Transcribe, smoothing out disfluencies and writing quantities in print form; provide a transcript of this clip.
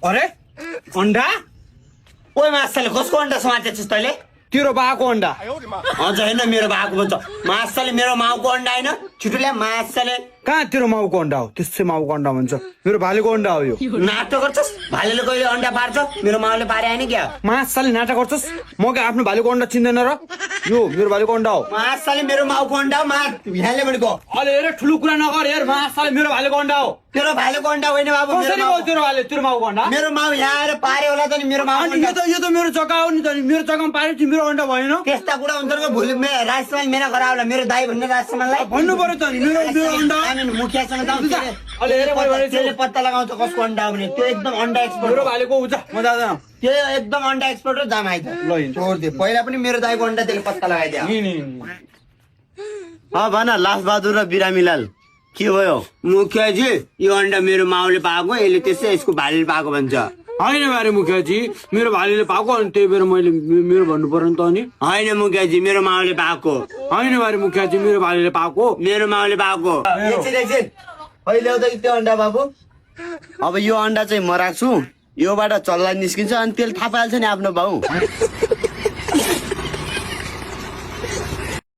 अरे अंडा ओए माछाले कसको अन्डा समातेछस् तैँले तेरो बाको अंडा अझ होइन मेरो भाको भन्छ माछाले मेरो माउको अन्डा होइन छिटो माछाले कहाँ तेरो माउको अंडा हो त्यसै माउको अंडा भन्छ मेरो भालेको अंडा हो यो नाटक गर्छस् भालेले कहिले अन्डा पार्छ मेरो माउले पारे होइन क्या माछाले नाटक गर्छस् म क्या आफ्नो भालेको अंडा चिन्दैन र यो मेरो भालेको अंडा हो माछाले मेरो माउको अन्डा हो यहाँले भनेको अरे हेर ठुलो कुरा नगर हेर माछाले मेरो भालेको अंडा हो तेरो भालेको अन्डा होइन बाबु कसरी भयो तेरो भाले तेरो माउको अंडा मेरो माउ यहाँ आएर पारे होला त नि मेरो माउ अनि यो त मेरो जग्गा हो नि त नि मेरो जग्गामा पारे तिम्रो अंडा भएन त्यस्ता कुरा हुन्छ भोलि राजसभा मेरा घर होला मेरो दाइ भन्ने राजसभालाई भन्नु पर्यो त नि मेरो अंडा मुखियासँग अहिले हेर त्यसले पत्ता लगाउँछ कसको अन्डा हो भने त्यो एकदम अन्डा एक्सपर्ट मेरो भालेको हुन्छ म जाँदैन त्यो एकदम अन्डा एक्सपर्ट हो जाम आइज ल हिँड्छ छोड्दे पहिला पनि मेरो दाइको अन्डा त्यसले पत्ता लगाइदियो भन लास बहादुर र बिरामीलाल के भयो मुखियाजी यो अन्डा मेरो माउले पाएको यसले त्यसै यसको भालेले पाएको भन्छ होइन बारे मुखियाजी मेरो भालेले पाएको अनि त्यही भएर मैले मेरो भन्नु पर्यो नि त अनि होइन मुखियाजी मेरो माउले पाएको होइन बारे मुखियाजी मेरो भालेले पाएको मेरो माउले पाएको अहिले आउँदा कि त्यो अन्डा बाबु अब यो अन्डा चाहिँ म राख्छु योबाट चल्ला निस्किन्छ अनि त्यसले थाहा पाइहाल्छ नि आफ्नो बाउ